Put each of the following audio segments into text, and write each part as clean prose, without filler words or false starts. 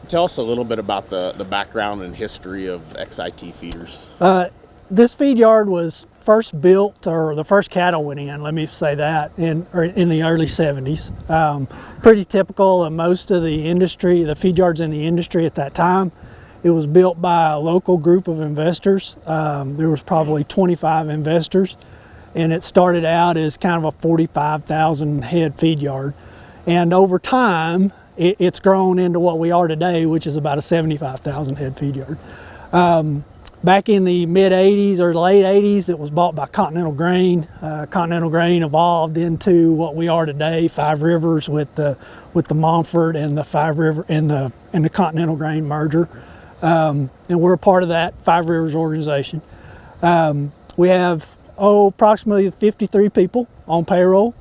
Tell us a little bit about the background and history of XIT feeders. This feed yard was first built, or the first cattle went in, let me say that, in the early 70s. Pretty typical of most of the industry, the feed yards in the industry at that time. It was built by a local group of investors. There was probably 25 investors, and it started out as kind of a 45,000 head feed yard. And over time, it's grown into what we are today, which is about a 75,000 head feed yard. Back in the mid 80s or late 80s, it was bought by Continental Grain. Continental Grain evolved into what we are today, Five Rivers, with the Montford and the Five River and the Continental Grain merger. And we're a part of that Five Rivers organization. We have approximately 53 people on payroll.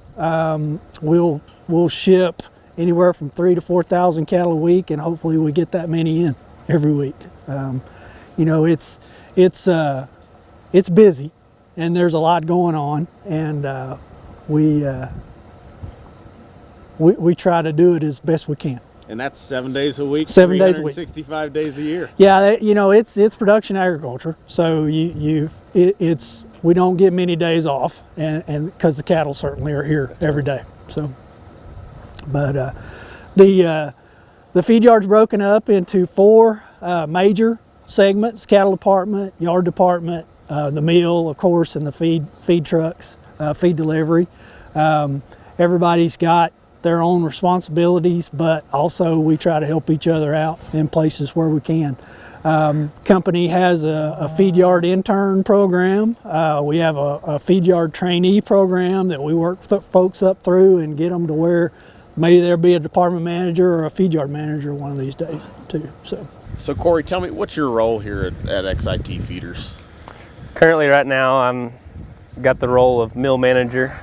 We'll ship anywhere from 3,000 to 4,000 cattle a week, and hopefully we get that many in every week. You know, it's busy, and there's a lot going on, and we try to do it as best we can. And that's 7 days a week, 7 days a week, 365 days a year. Yeah, you know, it's production agriculture, so we don't get many days off, and because the cattle certainly are here every day. So, but the feed yard's broken up into 4 major segments: cattle department, yard department, the mill, of course, and the feed trucks, feed delivery. Everybody's got their own responsibilities, but also we try to help each other out in places where we can. Company has a feed yard intern program. We have a feed yard trainee program that we work folks up through and get them to where maybe there'll be a department manager or a feed yard manager one of these days too. So Corey, tell me, what's your role here at XIT Feeders? Currently, right now, I'm got the role of mill manager.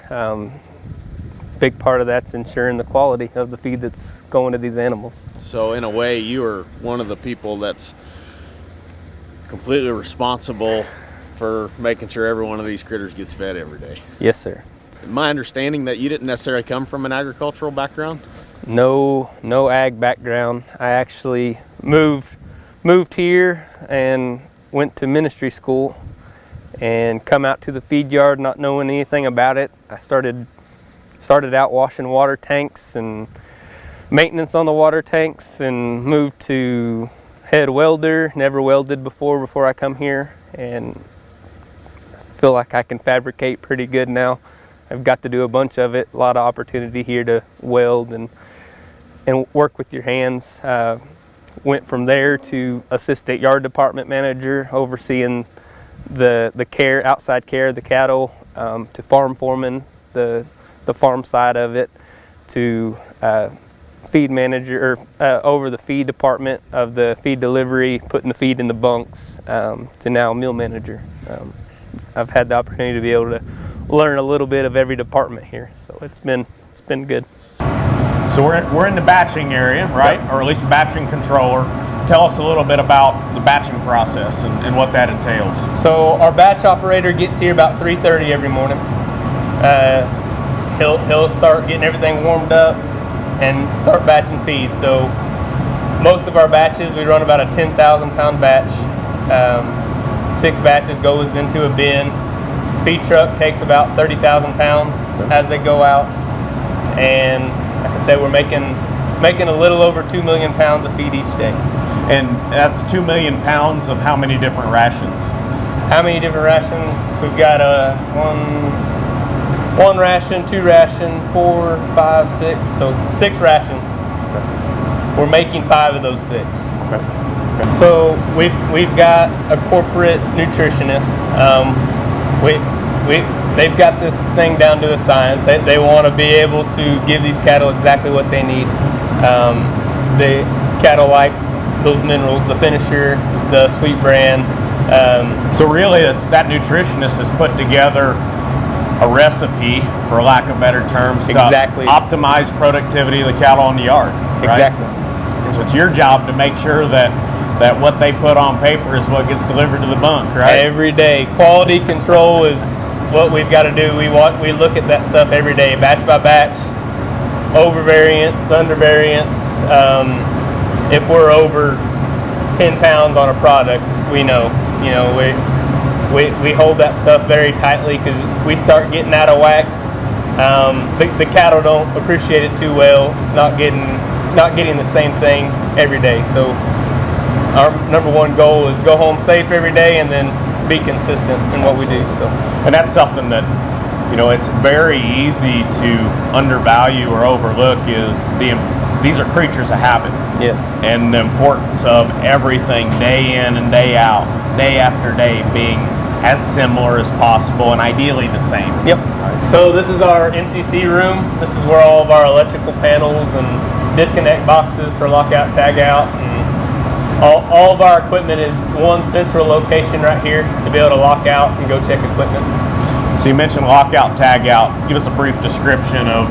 Big part of that's ensuring the quality of the feed that's going to these animals. So in a way, you are one of the people that's completely responsible for making sure every one of these critters gets fed every day. Yes, sir. My understanding that you didn't necessarily come from an agricultural background? No ag background. I actually moved here and went to ministry school and come out to the feed yard not knowing anything about it. I started out washing water tanks and maintenance on the water tanks, and moved to head welder. Never welded before I come here, and I feel like I can fabricate pretty good now. I've got to do a bunch of it. A lot of opportunity here to weld and work with your hands. Went from there to assistant yard department manager, overseeing the outside care of the cattle, to farm foreman, the farm side of it, to feed manager, over the feed department of the feed delivery, putting the feed in the bunks, to now mill manager. I've had the opportunity to be able to learn a little bit of every department here, so it's been good. So we're in the batching area, right? Yep. Or at least batching controller. Tell us a little bit about the batching process and what that entails. So our batch operator gets here about 3:30 every morning. He'll start getting everything warmed up and start batching feed. So most of our batches, we run about a 10,000 pound batch. 6 batches goes into a bin. Feed truck takes about 30,000 pounds as they go out. And like I said, we're making a little over 2 million pounds of feed each day. And that's 2 million pounds of how many different rations? How many different rations? We've got one ration, 2 ration, 4, 5, 6, so 6 rations. Okay. We're making 5 of those 6. Okay. So we've got a corporate nutritionist. They've got this thing down to a science. They want to be able to give these cattle exactly what they need. The cattle like those minerals, the finisher, the sweet bran. So really, it's that nutritionist has put together a recipe, for lack of better terms, exactly. To optimize productivity of the cattle in the yard. Right? Exactly. So it's your job to make sure that what they put on paper is what gets delivered to the bunk, right? Every day. Quality control is what we've got to do. We look at that stuff every day, batch by batch, over variants, under variants, if we're over 10 pounds on a product, we know. You know, we hold that stuff very tightly, because we start getting out of whack. The cattle don't appreciate it too well, not getting the same thing every day. So our number one goal is go home safe every day, and then be consistent in what we do. So, and that's something that, you know, it's very easy to undervalue or overlook, is these are creatures of habit. yes. And the importance of everything day in and day out, day after day, being as similar as possible and ideally the same. Yep. So this is our MCC room. This is where all of our electrical panels and disconnect boxes for lockout, tag out, and all of our equipment is one central location right here to be able to lock out and go check equipment. So you mentioned lockout, tag out. Give us a brief description of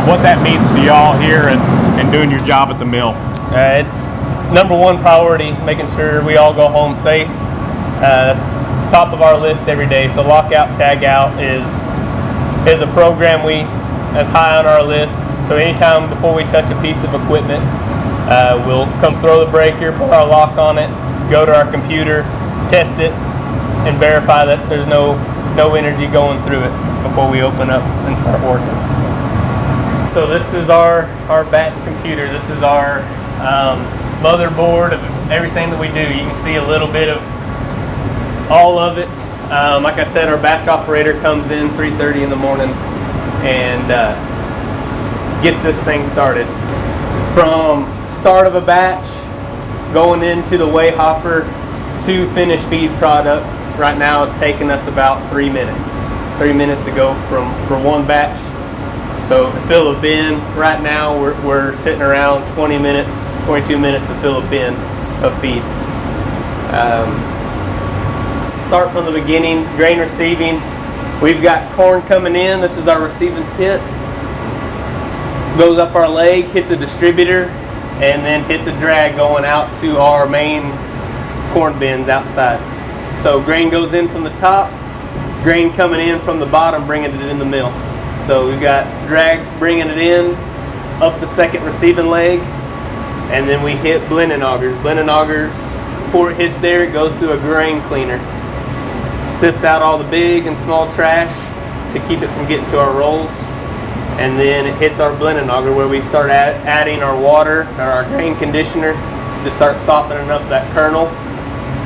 what that means to y'all here and doing your job at the mill. It's number one priority, making sure we all go home safe. That's top of our list every day. So lockout, tag out is a program that's high on our list. So anytime before we touch a piece of equipment, we'll come throw the breaker, put our lock on it, go to our computer, test it, and verify that there's no energy going through it before we open up and start working. So this is our batch computer. This is our motherboard of everything that we do. You can see a little bit of all of it. Like I said, our batch operator comes in 3:30 in the morning and gets this thing started. From start of a batch, going into the weigh hopper to finished feed product, right now is taking us about 3 minutes. 3 minutes to go for one batch. So to fill a bin, right now we're sitting around 20 minutes, 22 minutes to fill a bin of feed. Start from the beginning, grain receiving. We've got corn coming in. This is our receiving pit. Goes up our leg, hits a distributor, and then hits a drag going out to our main corn bins outside. So grain goes in from the top, grain coming in from the bottom, bringing it in the mill. So we've got drags bringing it in, up the second receiving leg, and then we hit blending augers. Blending augers, before it hits there, it goes through a grain cleaner. Sifts out all the big and small trash to keep it from getting to our rolls. And then it hits our blending auger, where we start adding our water or our grain conditioner to start softening up that kernel.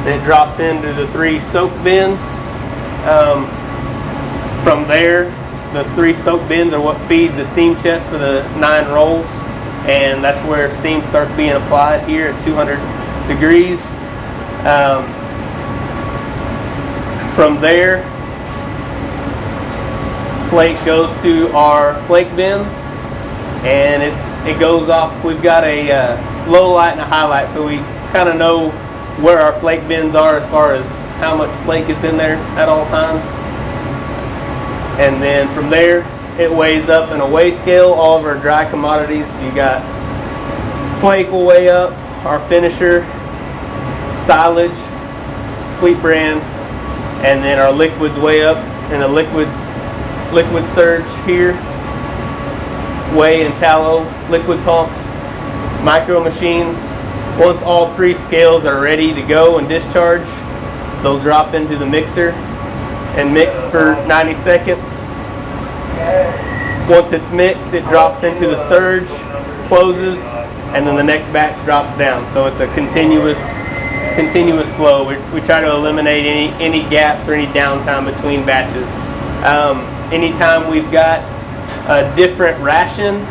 Then it drops into the 3 soak bins. From there, those 3 soak bins are what feed the steam chest for the 9 rolls, and that's where steam starts being applied here at 200 degrees. From there, flake goes to our flake bins, and it goes off. We've got a low light and a high light, so we kind of know where our flake bins are as far as how much flake is in there at all times. And then from there, it weighs up in a weigh scale all of our dry commodities. You got flake will weigh up, our finisher, silage, sweet bran, and then our liquids weigh up in a liquid surge here, weigh and tallow, liquid pumps, micro machines. Once all 3 scales are ready to go and discharge, they'll drop into the mixer and mix for 90 seconds. Once it's mixed, it drops into the surge, closes, and then the next batch drops down. So it's a continuous flow. We try to eliminate any gaps or any downtime between batches. Anytime we've got a different ration,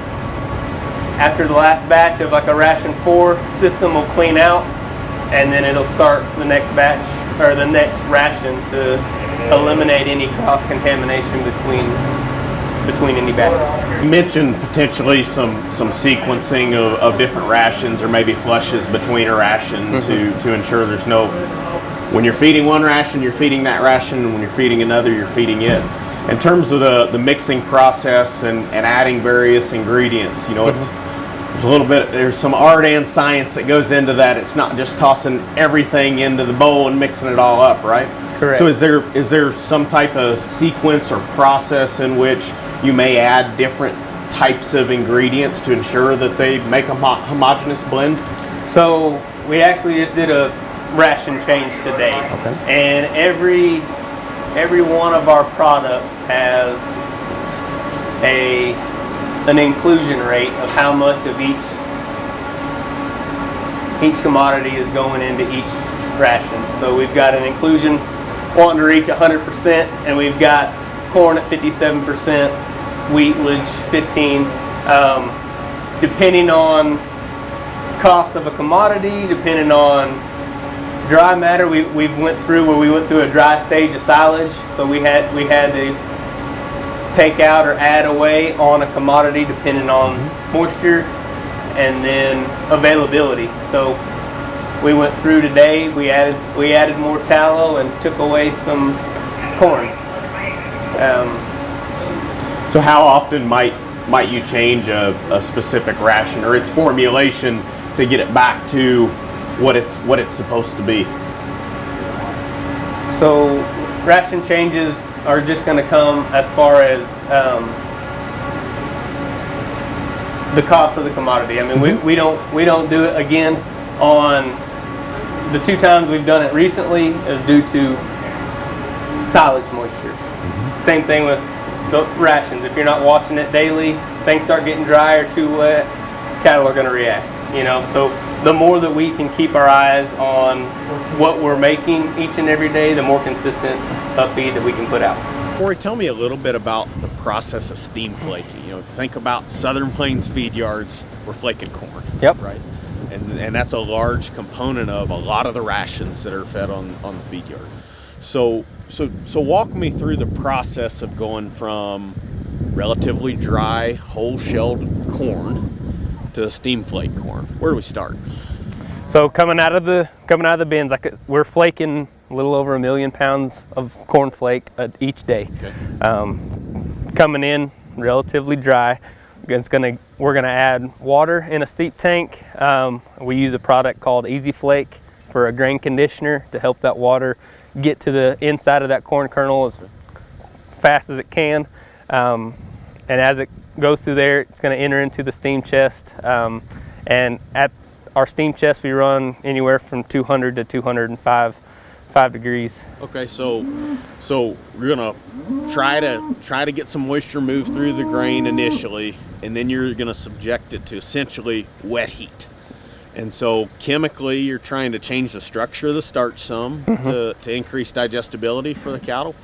after the last batch of like a ration 4, system will clean out, and then it'll start the next batch or the next ration to eliminate any cross contamination between any batches. You mentioned potentially some sequencing of different rations, or maybe flushes between a ration to ensure there's no, when you're feeding one ration, you're feeding that ration, and when you're feeding another, you're feeding it. In terms of the mixing process and adding various ingredients, you know, there's some art and science that goes into that. It's not just tossing everything into the bowl and mixing it all up, right? Correct. So is there some type of sequence or process in which you may add different types of ingredients to ensure that they make a homogeneous blend? So we actually just did a ration change today, and every one of our products has an inclusion rate of how much of each commodity is going into each ration. So we've got an inclusion wanting to reach 100%, and we've got corn at 57%, wheat, which 15, depending on cost of a commodity, depending on dry matter. We went through a dry stage of silage, so we had to take out or add away on a commodity depending on moisture and then availability. So we went through today, we added more tallow and took away some corn. So how often might you change a specific ration or its formulation to get it back to what it's supposed to be? So ration changes are just going to come as far as the cost of the commodity. I mean, we don't do it again. On the 2 times we've done it recently is due to silage moisture. Same thing with the rations. If you're not watching it daily, things start getting dry or too wet, cattle are going to react. So the more that we can keep our eyes on what we're making each and every day, the more consistent feed that we can put out. Corey, tell me a little bit about the process of steam flaking. Think about Southern Plains feed yards, we're flaking corn. Yep. Right. And that's a large component of a lot of the rations that are fed on the feed yard. So walk me through the process of going from relatively dry, whole-shelled corn to steam flake corn. Where do we start? So coming out of the bins, we're flaking a little over 1 million pounds of corn flake each day. Okay. Coming in relatively dry. We're gonna add water in a steep tank. We use a product called Easy Flake for a grain conditioner to help that water get to the inside of that corn kernel as fast as it can. And as it goes through there, it's going to enter into the steam chest. And at our steam chest, we run anywhere from 200 to 205 degrees. Okay, so we're gonna try to get some moisture moved through the grain initially, and then you're gonna subject it to essentially wet heat. And so chemically, you're trying to change the structure of the starch some to increase digestibility for the cattle.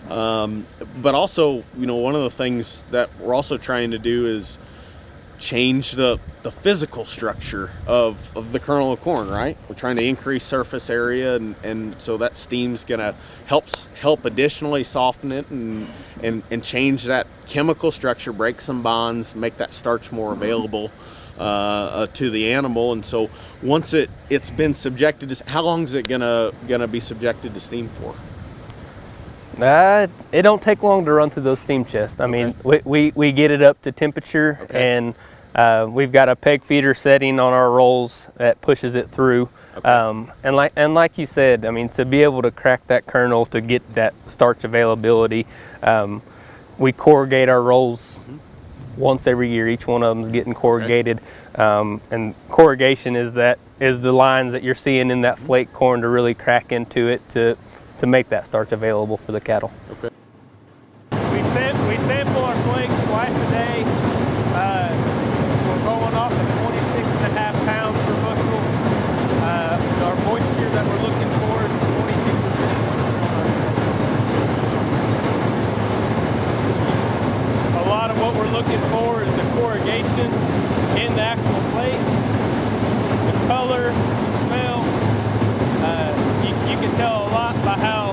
But also, one of the things that we're also trying to do is change the physical structure of the kernel of corn, right? We're trying to increase surface area, and so that steam's gonna help additionally soften it and change that chemical structure, break some bonds, make that starch more available to the animal. And so once it's been subjected to, how long is it gonna be subjected to steam for? It don't take long to run through those steam chests. I mean, we get it up to temperature, and we've got a peg feeder setting on our rolls that pushes it through. And like you said, I mean, to be able to crack that kernel to get that starch availability, we corrugate our rolls once every year. Each one of them's getting corrugated, and corrugation is the lines that you're seeing in that flake corn to really crack into it to make that starch available for the cattle. Okay. We sample our flake twice a day. We're going off at 26.5 pounds per bushel. Our moisture that we're looking for is 22% moisture. A lot of what we're looking for is the corrugation in the actual flake, the color, the smell. You can tell a lot by how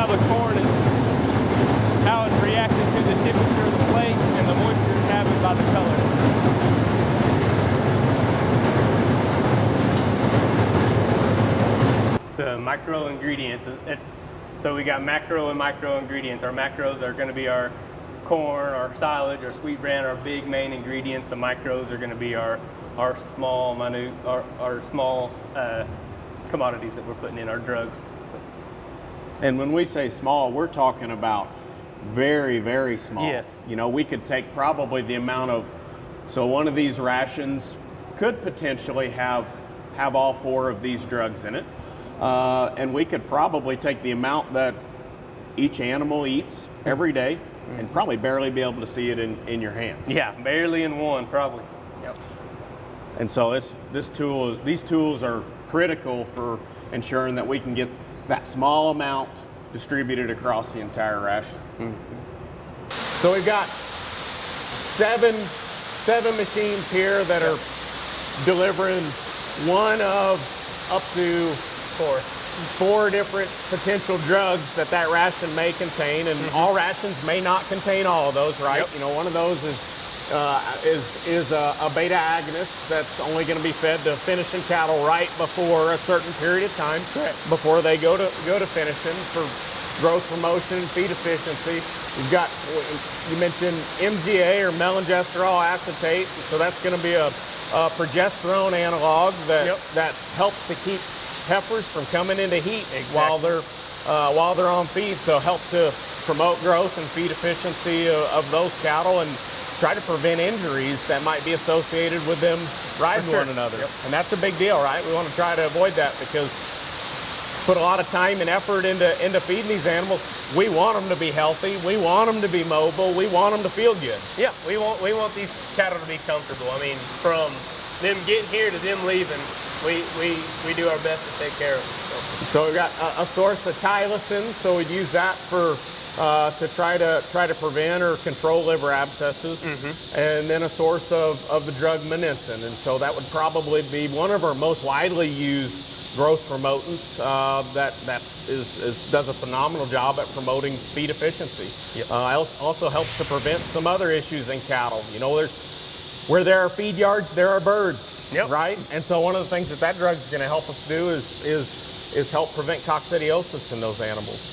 the corn is, how it's reacting to the temperature of the flake and the moisture it's having by the color. It's a micro ingredients. So we got macro and micro ingredients. Our macros are going to be our corn, our silage, our sweet bran, our big main ingredients. The micros are going to be our small, minute, our small commodities that we're putting in, our drugs. So. And when we say small, we're talking about very, very small. Yes. We could take probably the amount of, so one of these rations could potentially have have all 4 of these drugs in it. And we could probably take the amount that each animal eats every day and probably barely be able to see it in your hands. Yeah, barely in one, probably. Yep. And so these tools are critical for ensuring that we can get that small amount distributed across the entire ration. So we've got seven machines here that are delivering one of up to 4 different potential drugs that ration may contain, and all rations may not contain all of those, right? Yep. You know, one of those is a beta agonist that's only going to be fed to finishing cattle right before a certain period of time, before they go to finishing for growth promotion and feed efficiency. You've got, you mentioned MGA or melangesterol acetate, so that's going to be a progesterone analog that helps to keep heifers from coming into heat while they're on feed, so help to promote growth and feed efficiency of those cattle and try to prevent injuries that might be associated with them riding one another. And that's a big deal, right? We want to try to avoid that because put a lot of time and effort into feeding these animals. We want them to be healthy. We want them to be mobile. We want them to feel good. Yeah, we want these cattle to be comfortable. I mean, from them getting here to them leaving, we do our best to take care of them. So we've got a source of tylosin, so we'd use that for to try to prevent or control liver abscesses, and then a source of the drug monensin, and so that would probably be one of our most widely used growth promotants that does a phenomenal job at promoting feed efficiency. Also helps to prevent some other issues in cattle. You know, where there are feed yards, there are birds, right? And so one of the things that drug is going to help us do is help prevent coccidiosis in those animals.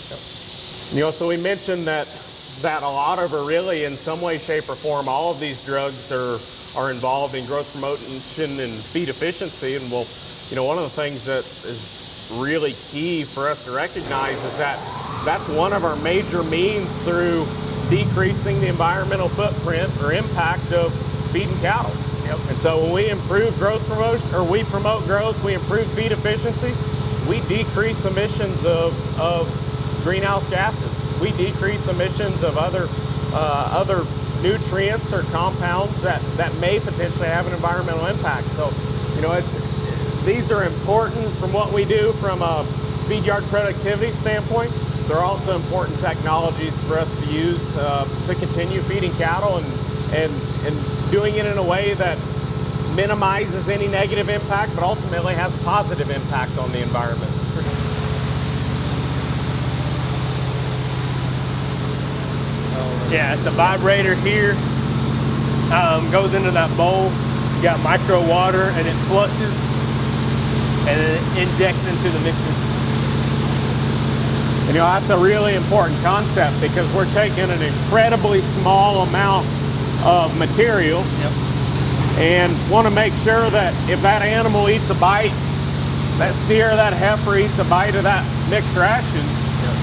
You know, so we mentioned that a lot of, or really in some way, shape, or form, all of these drugs are involved in growth promotion and feed efficiency. And well, you know, one of the things that is really key for us to recognize is that that's one of our major means through decreasing the environmental footprint or impact of feeding cattle. And so when we improve growth promotion, or we promote growth, we improve feed efficiency, we decrease emissions of greenhouse gases. We decrease emissions of other nutrients or compounds that may potentially have an environmental impact. So, you know, these are important from what we do from a feed yard productivity standpoint. They're also important technologies for us to use to continue feeding cattle and doing it in a way that minimizes any negative impact, but ultimately has a positive impact on the environment. Yeah, the vibrator here goes into that bowl. You got micro water, and it flushes, and then it injects into the mixer. And, you know, that's a really important concept because we're taking an incredibly small amount of material and want to make sure that if that animal eats a bite, that steer, that heifer eats a bite of that mixed ration,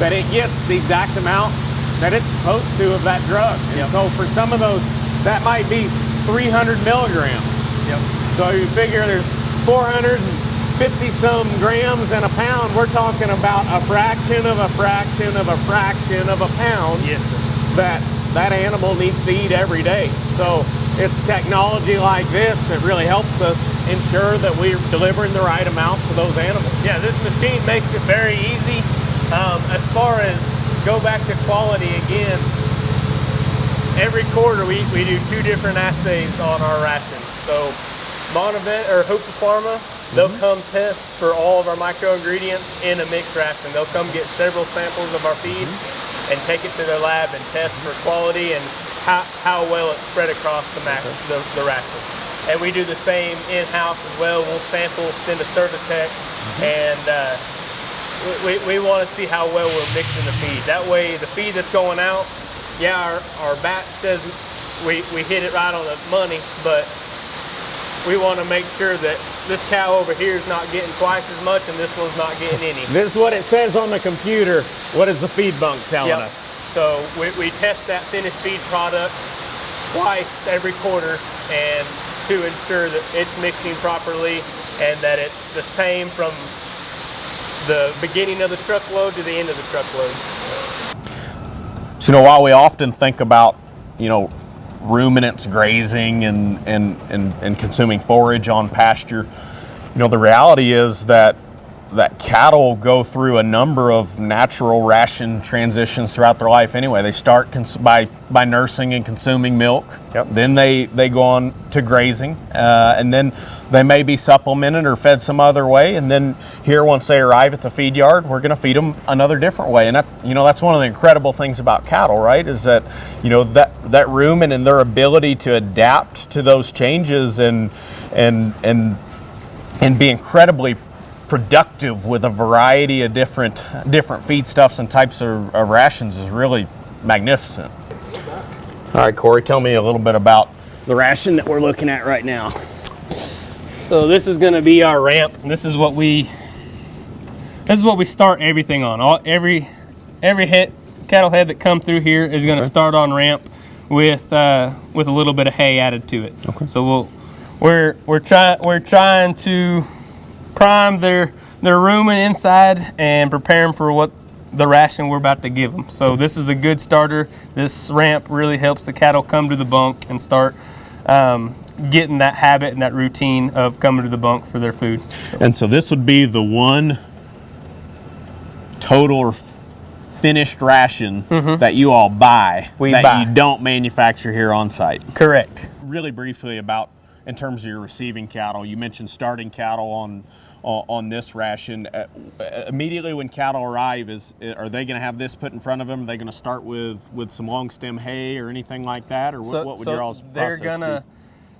that it gets the exact amount that it's supposed to of that drug. And so for some of those, that might be 300 milligrams. So you figure there's 450 some grams in a pound. We're talking about a fraction of a fraction of a fraction of a pound that animal needs to eat every day. So it's technology like this that really helps us ensure that we're delivering the right amount to those animals. Yeah, this machine makes it very easy. As far as go back to quality again, every quarter we do 2 different assays on our rations. So Monavent or Hopa Pharma, they'll come test for all of our micro ingredients in a mixed ration. They'll come get several samples of our feed and take it to their lab and test for quality and how well it's spread across the ration. And we do the same in-house as well. We'll sample, send a Certitech, and we want to see how well we're mixing the feed. That way, the feed that's going out, our batch says we hit it right on the money, but we want to make sure that this cow over here is not getting twice as much and this one's not getting any. This is what it says on the computer. What is the feed bunk telling us? So we test that finished feed product twice every quarter, and to ensure that it's mixing properly and that it's the same from the beginning of the truckload to the end of the truckload. So, while we often think about, ruminants grazing and consuming forage on pasture, the reality is that cattle go through a number of natural ration transitions throughout their life anyway. They start by nursing and consuming milk. Yep. Then they go on to grazing, and then they may be supplemented or fed some other way. And then here, once they arrive at the feed yard, we're going to feed them another different way. And that's one of the incredible things about cattle, right? Is that that rumen and their ability to adapt to those changes and be incredibly productive with a variety of different feedstuffs and types of rations is really magnificent. All right, Corey, tell me a little bit about the ration that we're looking at right now. So this is going to be our ramp. This is what we start everything on. Every cattle head that come through here is going to start on ramp with a little bit of hay added to it. Okay. So we're trying to prime their rumen inside and prepare them for what the ration we're about to give them. So this is a good starter. This ramp really helps the cattle come to the bunk and start getting that habit and that routine of coming to the bunk for their food. And so this would be the one total or finished ration that you all buy you don't manufacture here on site. Correct. Really briefly about, in terms of your receiving cattle, you mentioned starting cattle on this ration. Immediately when cattle arrive, are they going to have this put in front of them? Are they going to start with some long stem hay or anything like that? Or what would your all's process be?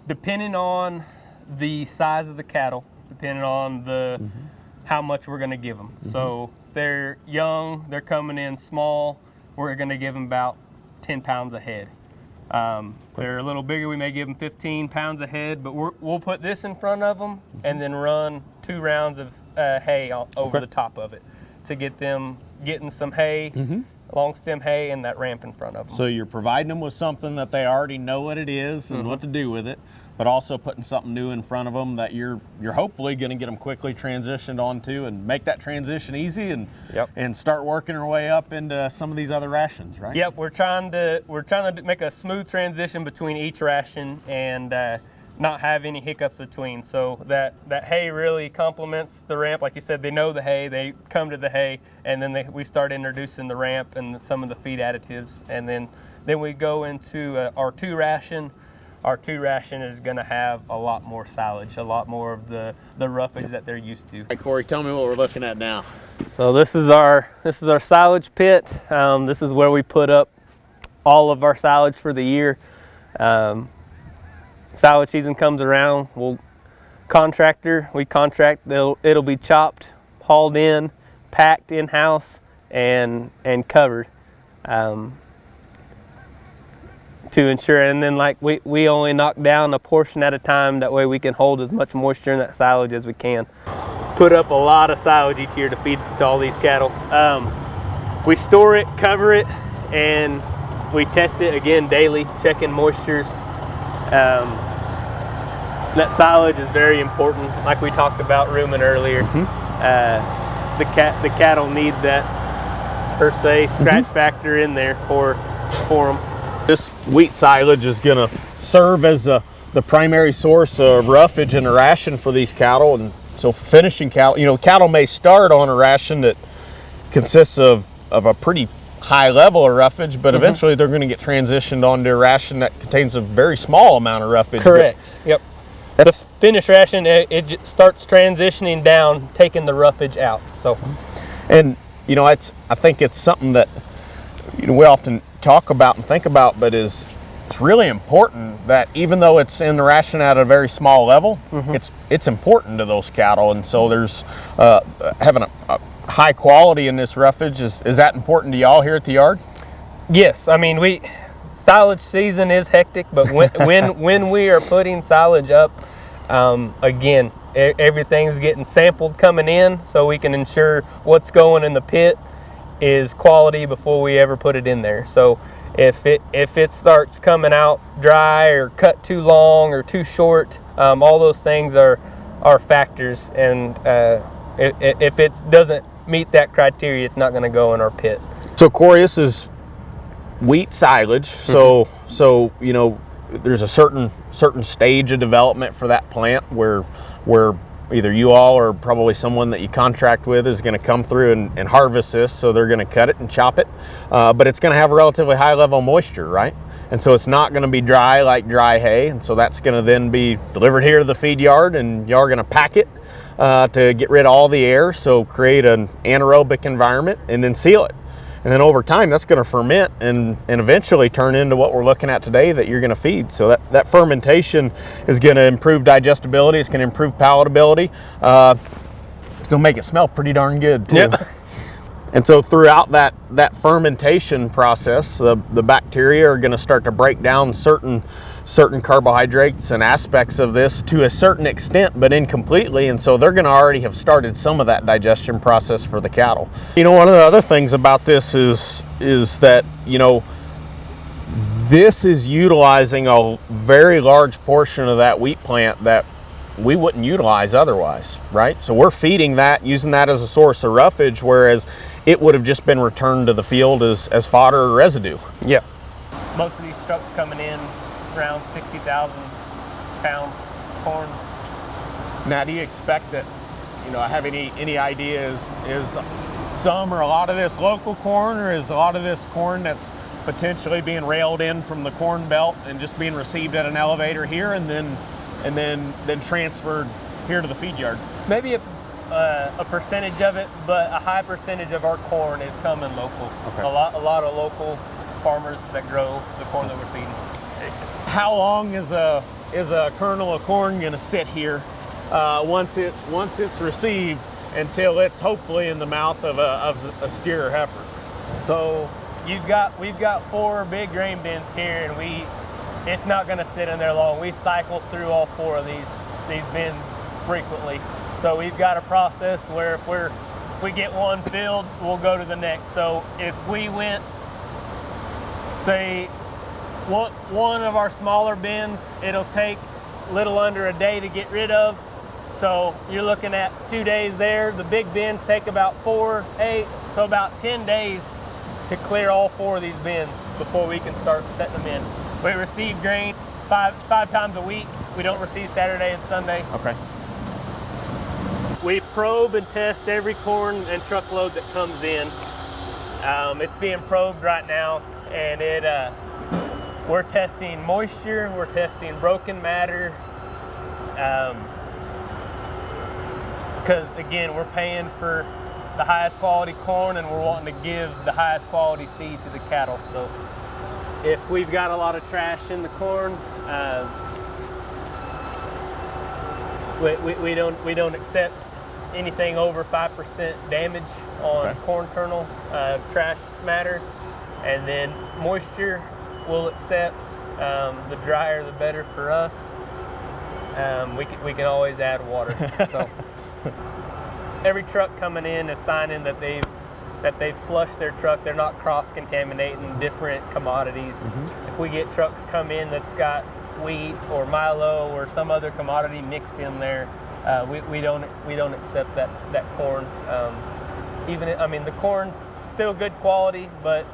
Depending on the size of the cattle, depending on how much we're going to give them. So they're young, they're coming in small, we're going to give them about 10 pounds a head. If they're a little bigger, we may give them 15 pounds a head, but we'll put this in front of them and then run 2 rounds of hay over the top of it to get them getting some hay, long stem hay, and that ramp in front of them. So you're providing them with something that they already know what it is and what to do with it, but also putting something new in front of them that you're hopefully going to get them quickly transitioned onto and make that transition easy and start working our way up into some of these other rations, right? Yep, we're trying to make a smooth transition between each ration and not have any hiccups between. So that hay really complements the ramp. Like you said, they know the hay, they come to the hay, and then we start introducing the ramp and some of the feed additives, and then we go into our 2 ration. Our 2 ration is going to have a lot more silage, a lot more of the roughage that they're used to. Hey, Corey, tell me what we're looking at now. So this is our silage pit. This is where we put up all of our silage for the year. Silage season comes around, we contract, it'll be chopped, hauled in, packed in-house, and covered. To ensure, and then we only knock down a portion at a time, that way we can hold as much moisture in that silage as we can. Put up a lot of silage each year to feed to all these cattle. We store it, cover it, and we test it again daily, checking moistures. That silage is very important, like we talked about rumen earlier. The cattle need that, per se, scratch factor in there for them. This wheat silage is going to serve as the primary source of roughage in a ration for these cattle. And so for finishing cattle, cattle may start on a ration that consists of a pretty high level of roughage, but eventually they're going to get transitioned onto a ration that contains a very small amount of roughage. Correct. Yep. The finished ration, it starts transitioning down, taking the roughage out. So, and I think it's something that we often talk about and think about, but it's really important that even though it's in the ration at a very small level, it's important to those cattle. And so there's having a high quality in this roughage. Is that important to y'all here at the yard? Yes, I mean silage season is hectic, but when we are putting silage up, again, everything's getting sampled coming in, so we can ensure what's going in the pit is quality before we ever put it in there. So if it starts coming out dry or cut too long or too short, all those things are factors, and if it doesn't meet that criteria, it's not going to go in our pit. So Corey, this is wheat silage. So you know, there's a certain stage of development for that plant where either you all or probably someone that you contract with is going to come through and harvest this. So they're going to cut it and chop it, but it's going to have a relatively high level of moisture, right? And so it's not going to be dry like dry hay, and so that's going to then be delivered here to the feed yard, and y'all are going to pack it to get rid of all the air, so create an anaerobic environment, and then seal it. And then over time, that's going to ferment and eventually turn into what we're looking at today that you're going to feed. So that fermentation is going to improve digestibility. It's going to improve palatability. It's going to make it smell pretty darn good too. Yep. And so throughout that fermentation process, the bacteria are going to start to break down certain carbohydrates and aspects of this to a certain extent, but incompletely. And so they're going to already have started some of that digestion process for the cattle. You know, one of the other things about this is that, you know, this is utilizing a very large portion of that wheat plant that we wouldn't utilize otherwise, right? So we're feeding that, using that as a source of roughage, whereas it would have just been returned to the field as fodder or residue. Yeah. Most of these trucks coming in around 60,000 pounds corn. Now, do you expect that, you know, have any ideas, is some or a lot of this local corn, or is a lot of this corn that's potentially being railed in from the corn belt and just being received at an elevator here and then transferred here to the feed yard? Maybe a percentage of it, but a high percentage of our corn is coming local. Okay. A lot of local farmers that grow the corn that we're feeding. How long is a kernel of corn going to sit here once it's received until it's hopefully in the mouth of a steer or heifer? So we've got 4 big grain bins here, and it's not going to sit in there long. We cycle through all 4 of these bins frequently. So we've got a process where if we get one filled, we'll go to the next. So if we went, say, one of our smaller bins, it'll take a little under a day to get rid of. So you're looking at 2 days there. The big bins take about 4, 8, so about 10 days to clear all 4 of these bins before we can start setting them in. We receive grain five times a week. We don't receive Saturday and Sunday. Okay. We probe and test every corn and truckload that comes in. It's being probed right now, and we're testing moisture, we're testing broken matter, because again, we're paying for the highest quality corn, and we're wanting to give the highest quality feed to the cattle. So if we've got a lot of trash in the corn, we don't accept anything over 5% damage on corn kernel trash matter. And then moisture we'll accept. The drier the better for us. We can always add water. So every truck coming in is signing that they've flushed their truck. They're not cross-contaminating different commodities. Mm-hmm. If we get trucks come in that's got wheat or milo or some other commodity mixed in there, we don't accept that corn. The corn still good quality, but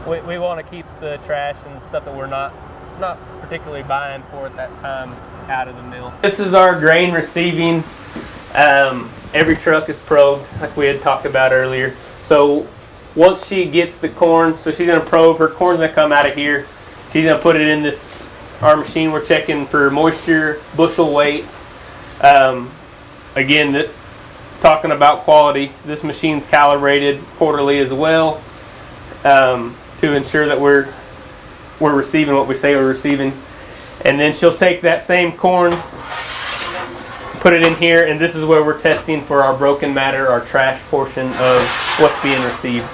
we want to keep the trash and stuff that we're not particularly buying for at that time out of the mill. This is our grain receiving. Every truck is probed, like we had talked about earlier. So once she gets the corn, so she's going to probe, her corn's going to come out of here. She's going to put it in our machine. We're checking for moisture, bushel weight. Again, talking about quality, this machine's calibrated quarterly as well, to ensure that we're receiving what we say we're receiving. And then she'll take that same corn, put it in here, and this is where we're testing for our broken matter, our trash portion of what's being received.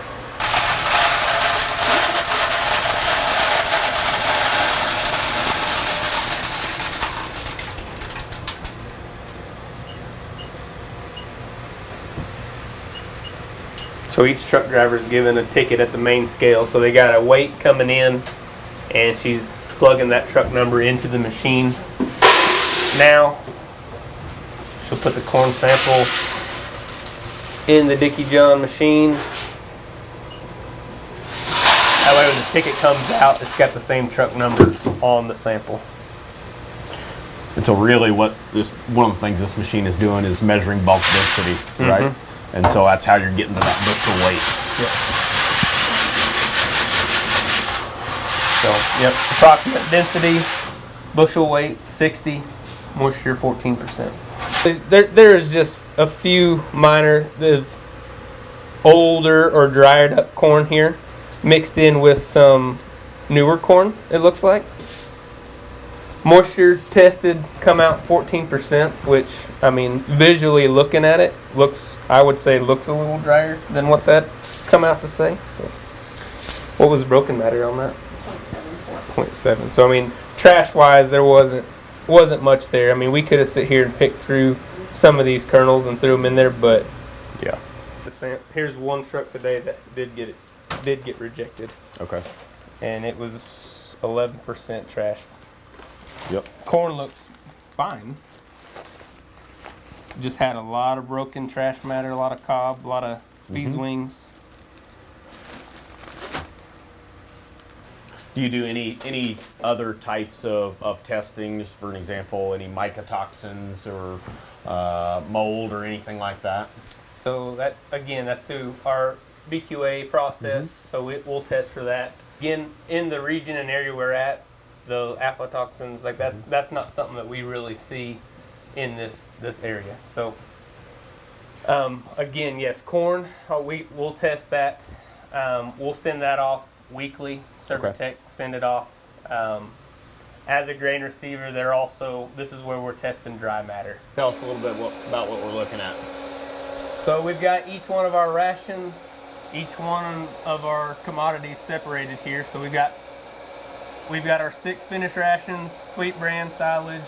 So each truck driver is given a ticket at the main scale. So they got a weight coming in, and she's plugging that truck number into the machine. Now she'll put the corn sample in the Dickie John machine. That way when the ticket comes out, it's got the same truck number on the sample. And so really one of the things this machine is doing is measuring bulk density, right? And so that's how you're getting to that bushel weight. Yep. So, yep, approximate density, bushel weight 60, moisture 14%. There is just a few minor, older or dried up corn here, mixed in with some newer corn, it looks like. Moisture tested, come out 14%, which, I mean, visually looking at it, I would say looks a little drier than what that come out to say. So, what was broken matter on that? 0.7. So, I mean, trash-wise, there wasn't much there. I mean, we could have sit here and picked through some of these kernels and threw them in there, but yeah. Here's one truck today that did get rejected. Okay. And it was 11% trash. Yep. Corn looks fine. Just had a lot of broken trash matter, a lot of cob, a lot of bees wings. Do you do any other types of testing, just for an example, any mycotoxins or mold or anything like that? So that, again, that's through our BQA process, so we'll test for that. Again, in the region and area we're at, the aflatoxins, like that's not something that we really see in this area. So again, yes, corn, we'll test that. We'll send that off weekly. Servitech send it off. As a grain receiver, this is where we're testing dry matter. Tell us a little bit about what we're looking at. So we've got each one of our rations, each one of our commodities separated here. So we've got our 6 finished rations, sweet bran, silage,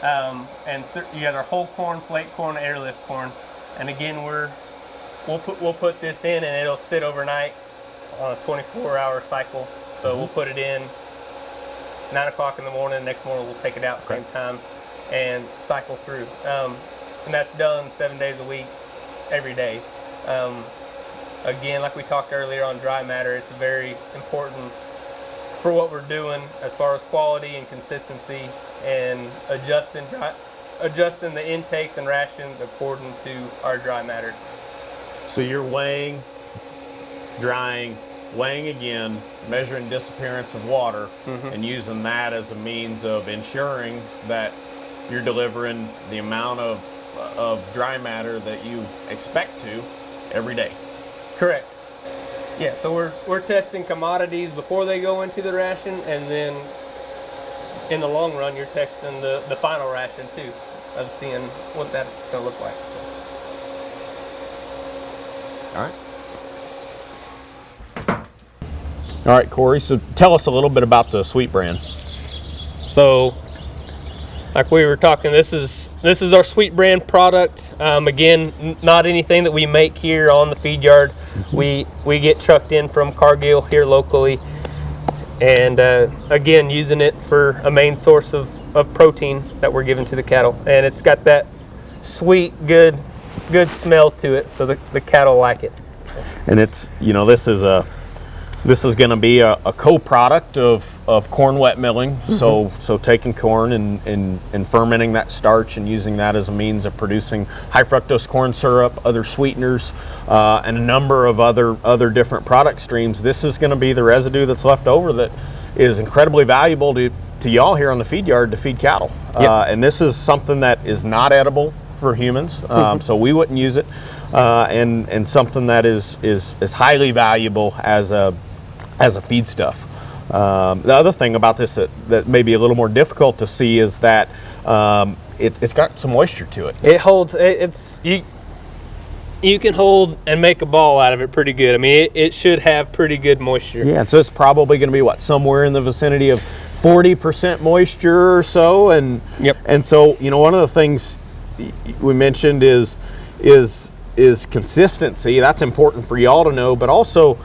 and you got our whole corn, flake corn, airlift corn. And again, we'll put this in, and it'll sit overnight on a 24-hour cycle. So we'll put it in 9 o'clock in the morning. Next morning we'll take it out at the same time and cycle through. And that's done 7 days a week, every day. Again, like we talked earlier on dry matter, it's very important for what we're doing as far as quality and consistency, and adjusting the intakes and rations according to our dry matter. So you're weighing, drying, weighing again, measuring disappearance of water, and using that as a means of ensuring that you're delivering the amount of dry matter that you expect to every day. Correct. Yeah, so we're testing commodities before they go into the ration, and then in the long run you're testing the final ration too, of seeing what that's going to look like. So. All right, Corey, so tell us a little bit about the sweet bran. So, like we were talking, this is our sweet bran product. Again, not anything that we make here on the feed yard. We get trucked in from Cargill here locally, and again, using it for a main source of protein that we're giving to the cattle. And it's got that sweet, good smell to it, so the cattle like it. So. And it's, this is going to be a co-product of corn wet milling. So taking corn and fermenting that starch and using that as a means of producing high fructose corn syrup, other sweeteners, and a number of other different product streams. This is going to be the residue that's left over that is incredibly valuable to y'all here on the feed yard to feed cattle. And this is something that is not edible for humans, so we wouldn't use it, and something that is highly valuable as a feedstuff. The other thing about this that may be a little more difficult to see is that it's got some moisture to it. It holds. You can hold and make a ball out of it pretty good. I mean, it should have pretty good moisture. Yeah, and so it's probably going to be somewhere in the vicinity of 40% moisture or so. And yep. And so one of the things we mentioned is is consistency. That's important for y'all to know, but also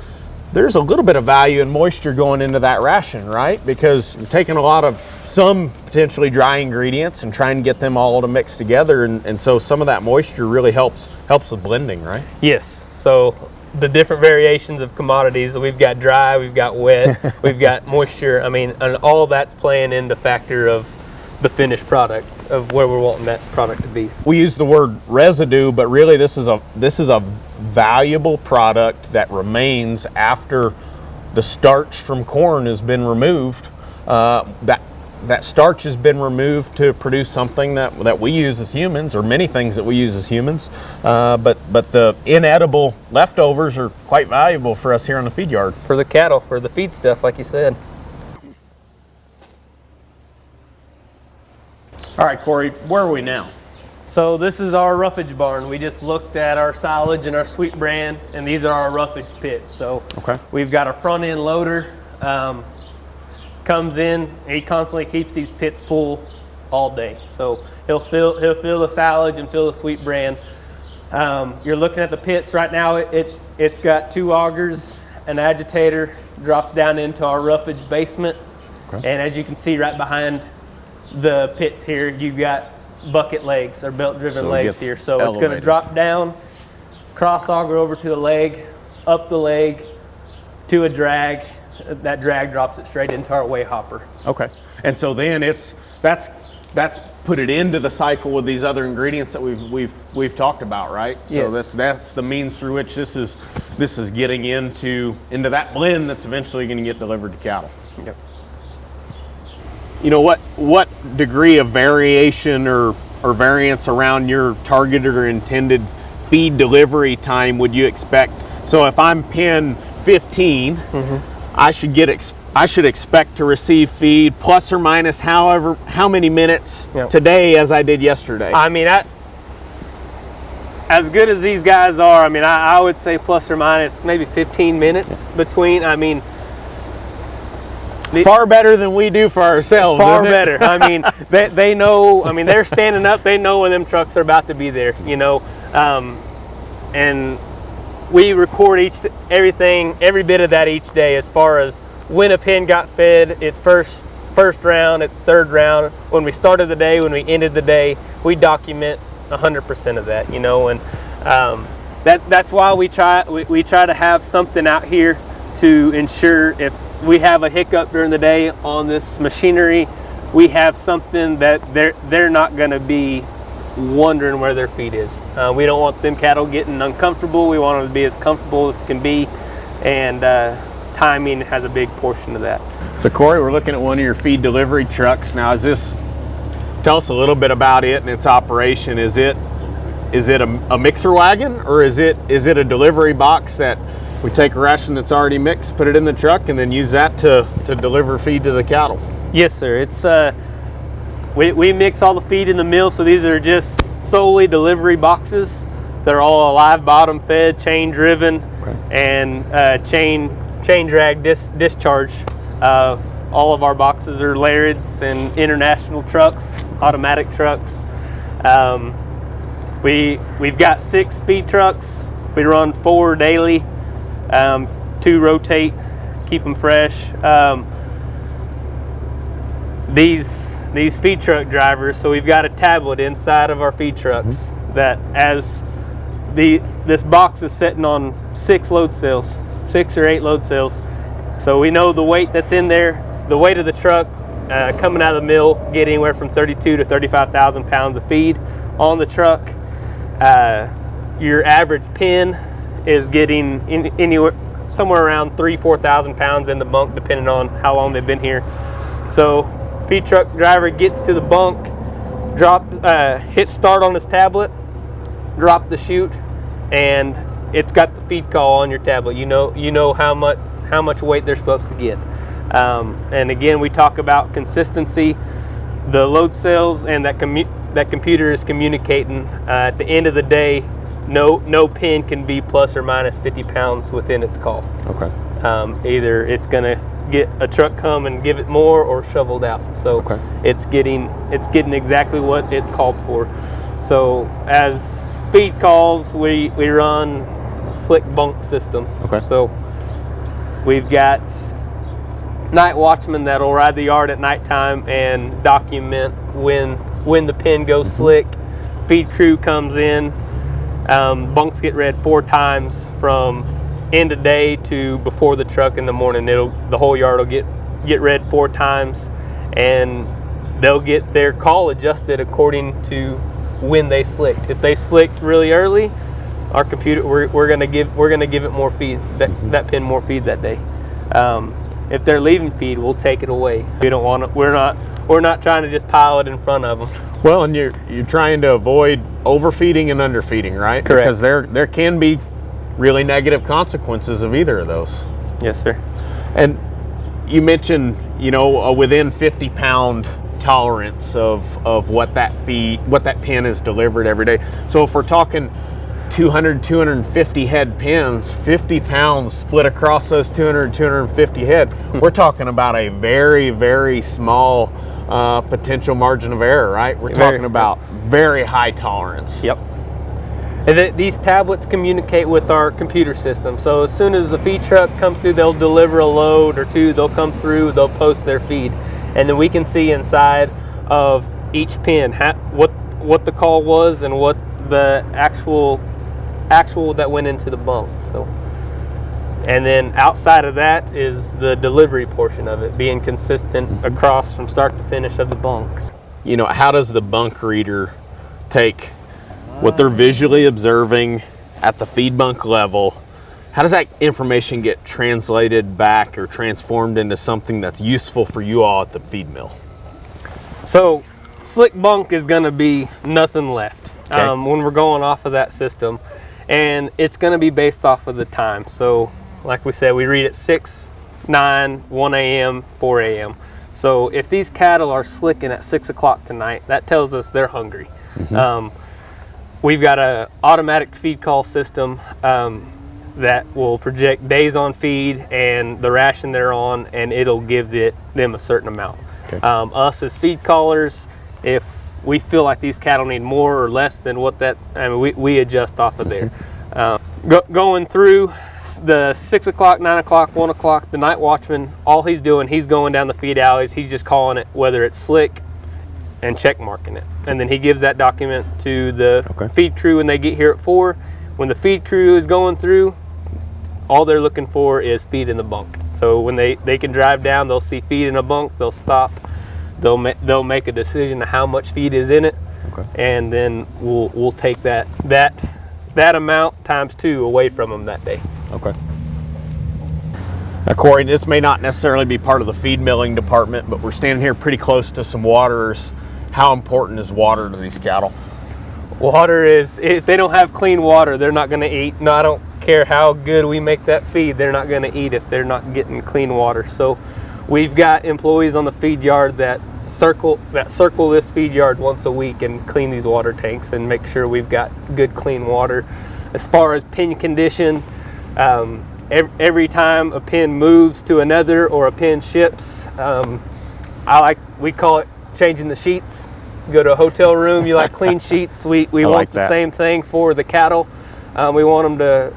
there's a little bit of value in moisture going into that ration, right? Because you're taking a lot of some potentially dry ingredients and trying to get them all to mix together, and so some of that moisture really helps with blending, right? Yes. So the different variations of commodities, we've got dry, we've got wet, we've got moisture. I mean, and all that's playing into factor of the finished product, of where we're wanting that product to be. We use the word residue, but really this is a valuable product that remains after the starch from corn has been removed. That starch has been removed to produce something that we use as humans, or many things that we use as humans. But the inedible leftovers are quite valuable for us here on the feed yard. For the cattle, for the feed stuff, like you said. All right, Corey, where are we now? So this is our roughage barn. We just looked at our silage and our sweet bran, and these are our roughage pits. So okay, we've got a front end loader. Comes in, and he constantly keeps these pits full all day. So he'll fill the silage and fill the sweet bran. You're looking at the pits right now. It's got 2 augers, an agitator, drops down into our roughage basement. Okay. And as you can see right behind the pits here, you've got bucket legs or belt driven legs here. So elevated. It's going to drop down, cross auger over to the leg, up the leg to a drag. That drag drops it straight into our weigh hopper. Okay, and so then that's put it into the cycle with these other ingredients that we've talked about, right? Yes. So that's the means through which this is getting into that blend that's eventually going to get delivered to cattle. Yep. You know, what degree of variation or variance around your targeted or intended feed delivery time would you expect? So if I'm pen 15. Mm-hmm. I should expect to receive feed plus or minus how many minutes today as I did yesterday. I mean, as good as these guys are, I mean, I would say plus or minus maybe 15 minutes between. I mean, far better than we do for ourselves. Far better. I mean, they know. I mean, they're standing up. They know when them trucks are about to be there. You know, and we record every bit of that each day, as far as when a pen got fed, its first round, its third round, when we started the day, when we ended the day. We document 100% of that, you know, and that's why we try to have something out here to ensure if we have a hiccup during the day on this machinery, we have something that they're not going to be wondering where their feed is. We don't want them cattle getting uncomfortable. We want them to be as comfortable as can be, and timing has a big portion of that. So Corey, we're looking at one of your feed delivery trucks now. Tell us a little bit about it and its operation. Is it a mixer wagon, or is it a delivery box that we take a ration that's already mixed, put it in the truck, and then use that to deliver feed to the cattle? Yes, sir. It's we mix all the feed in the mill, so these are just solely delivery boxes. They're all live bottom fed, chain driven, okay, and chain drag discharge. All of our boxes are Lariats and International trucks, automatic trucks. We've got 6 feed trucks. We run 4 daily, 2 rotate, keep them fresh. These feed truck drivers, so we've got a tablet inside of our feed trucks, mm-hmm, that as this box is sitting on 6 load cells, 6 or 8 load cells. So we know the weight that's in there, the weight of the truck coming out of the mill, get anywhere from 32 to 35,000 pounds of feed on the truck. Your average pen is getting anywhere somewhere around 3,000-4,000 pounds in the bunk, depending on how long they've been here. So feed truck driver gets to the bunk, hit start on his tablet, drop the chute, and it's got the feed call on your tablet. You know how much weight they're supposed to get. And again, we talk about consistency. The load cells and that computer is communicating. At the end of the day, no pen can be plus or minus 50 pounds within its call. Okay. Either it's going to get a truck come and give it more, or shoveled out. So okay, it's getting exactly what it's called for. So as feed calls, we run a slick bunk system. Okay. So we've got night watchmen that'll ride the yard at nighttime and document when the pen goes slick. Feed crew comes in. Bunks get read 4 times from end of day to before the truck in the morning. The whole yard will get read 4 times, and they'll get their call adjusted according to when they slicked. If they slicked really early, our computer we're gonna give it more feed, that pen more feed that day. If they're leaving feed, we'll take it away. We don't want to. We're not trying to just pile it in front of them. Well, and you're trying to avoid overfeeding and underfeeding, right? Correct. Because there can be really negative consequences of either of those. Yes, sir. And you mentioned, a within 50-pound tolerance of what that pen is delivered every day. So if we're talking 200, 250 head pens, 50 pounds split across those 200, 250 head, we're talking about a very, very small potential margin of error, right? We're talking about very high tolerance. Yep. And these tablets communicate with our computer system. So as soon as the feed truck comes through, they'll deliver a load or 2, they'll come through, they'll post their feed. And then we can see inside of each pen what the call was and what the actual that went into the bunk. So, and then outside of that is the delivery portion of it, being consistent across from start to finish of the bunks. How does the bunk reader take what they're visually observing at the feed bunk level? How does that information get translated back or transformed into something that's useful for you all at the feed mill? So slick bunk is going to be nothing left when we're going off of that system, and it's going to be based off of the time. So like we said, we read at 6, 9, 1 a.m., 4 a.m. So if these cattle are slicking at 6 o'clock tonight, that tells us they're hungry. We've got an automatic feed call system that will project days on feed and the ration they're on, and it'll give them a certain amount. Us as feed callers, if we feel like these cattle need more or less than what we adjust off of there. Going through the 6 o'clock, 9 o'clock, 1 o'clock, the night watchman, all he's doing, he's going down the feed alleys, he's just calling it whether it's slick and check marking it. And then he gives that document to the feed crew when they get here at 4. When the feed crew is going through, all they're looking for is feed in the bunk. So when they can drive down, they'll see feed in a bunk, they'll stop, they'll make a decision of how much feed is in it, and then we'll take that amount times 2 away from them that day. Okay. Now, Corey, this may not necessarily be part of the feed milling department, but we're standing here pretty close to some waterers. How important is water to these cattle? Water is, if they don't have clean water, they're not going to eat. No, I don't care how good we make that feed, they're not going to eat if they're not getting clean water. So we've got employees on the feed yard that circle this feed yard once a week and clean these water tanks and make sure we've got good clean water. As far as pen condition, every time a pen moves to another or a pen ships, we call it changing the sheets. You go to a hotel room, you like clean sheets. We want the same thing for the cattle. We want them to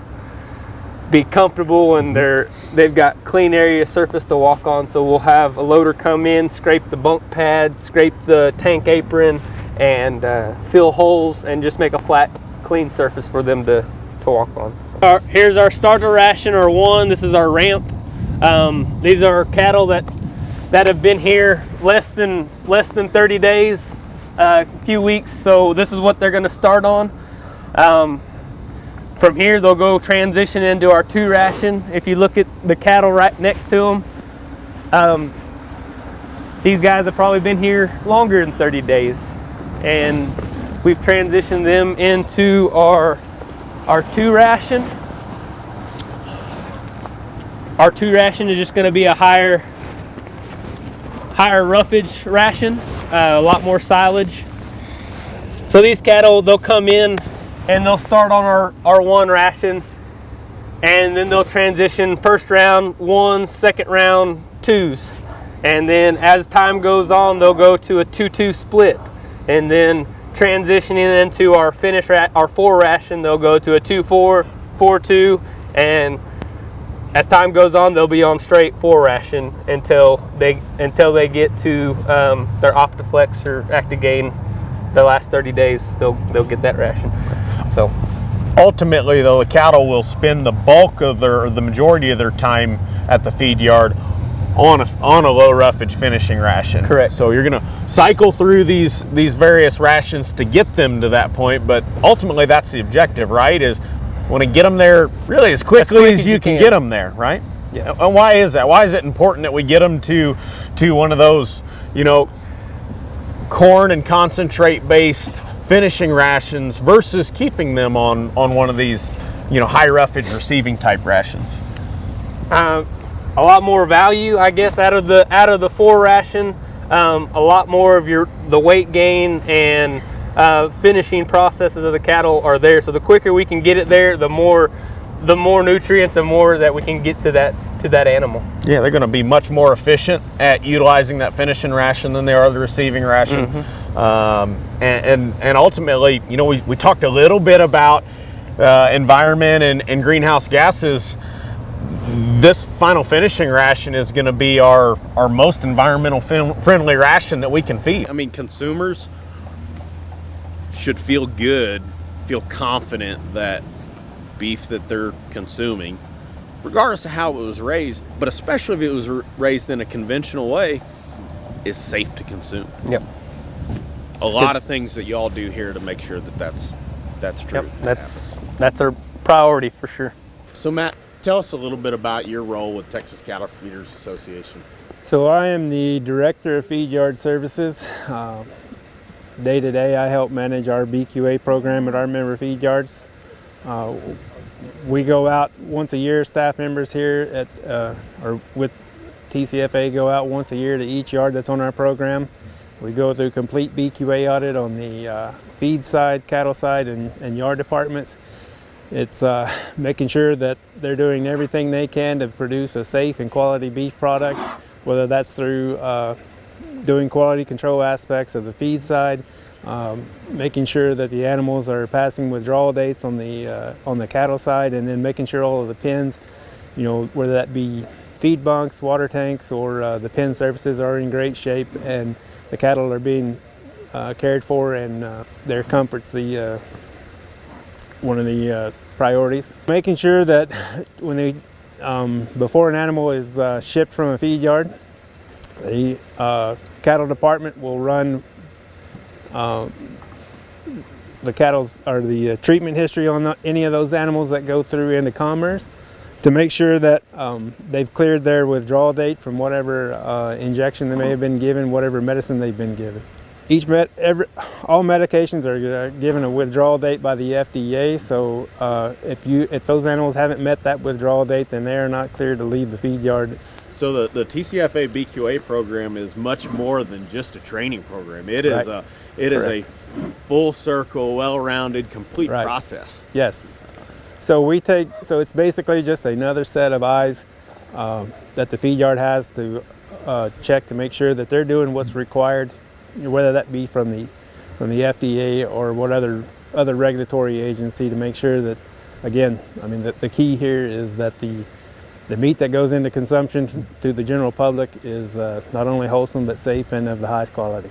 be comfortable and they've got clean area surface to walk on. So we'll have a loader come in, scrape the bunk pad, scrape the tank apron, and fill holes and just make a flat, clean surface for them to walk on. So. Here's our starter ration, or 1. This is our ramp. These are cattle that have been here less than 30 days, a few weeks. So this is what they're going to start on. From here, they'll go transition into our 2 ration. If you look at the cattle right next to them, these guys have probably been here longer than 30 days. And we've transitioned them into our 2 ration. Our 2 ration is just going to be a higher roughage ration, a lot more silage. So these cattle, they'll come in and they'll start on our 1 ration, and then they'll transition first round 1s, second round 2s. And then as time goes on, they'll go to a 2-2 split, and then transitioning into our our 4 ration. They'll go to a 2-4, 4-2, and as time goes on, they'll be on straight 4 ration until they get to their Optiflex or Actigain. The last 30 days, they'll get that ration. So ultimately, though, the cattle will spend the bulk of the majority of their time at the feed yard on a low roughage finishing ration. Correct. So you're going to cycle through these various rations to get them to that point, but ultimately that's the objective, right? Is want to get them there really as quickly as you can get them there, right? Yeah. And why is that? Why is it important that we get them to one of those, corn and concentrate based finishing rations versus keeping them on one of these, high roughage receiving type rations? A lot more value, I guess, out of the 4 ration. A lot more of the weight gain and finishing processes of the cattle are there. So the quicker we can get it there, the more nutrients and more that we can get to that animal. Yeah, they're going to be much more efficient at utilizing that finishing ration than they are the receiving ration. Mm-hmm. And ultimately, we talked a little bit about environment and greenhouse gases. This final finishing ration is going to be our most environmental friendly ration that we can feed. I mean, consumers should feel good, feel confident that beef that they're consuming, regardless of how it was raised, but especially if it was raised in a conventional way, is safe to consume. Yep. A lot of things that y'all do here to make sure that that's true. Yep. That's our priority for sure. So Matt, tell us a little bit about your role with Texas Cattle Feeders Association. So I am the Director of Feed Yard Services. Day to day, I help manage our BQA program at our member feed yards. We go out once a year, staff members here or with TCFA go out once a year to each yard that's on our program. We go through complete BQA audit on the feed side, cattle side, and yard departments. It's making sure that they're doing everything they can to produce a safe and quality beef product, whether that's through doing quality control aspects of the feed side, making sure that the animals are passing withdrawal dates on the cattle side, and then making sure all of the pens, whether that be feed bunks, water tanks, or the pen surfaces are in great shape and the cattle are being cared for, and their comfort's one of the priorities. Making sure that when they before an animal is shipped from a feed yard, the cattle department will run the cattle's or the treatment history on any of those animals that go through into commerce to make sure that they've cleared their withdrawal date from whatever injection they may have been given, whatever medicine they've been given. All medications are given a withdrawal date by the FDA. So if those animals haven't met that withdrawal date, then they are not cleared to leave the feed yard. So the TCFA BQA program is much more than just a training program. It is a full circle, well-rounded, complete process. Yes. So it's basically just another set of eyes that the feed yard has to check to make sure that they're doing what's required, whether that be from the FDA or what other regulatory agency, to make sure that, again, I mean, the key here is that the meat that goes into consumption to the general public is not only wholesome but safe and of the highest quality.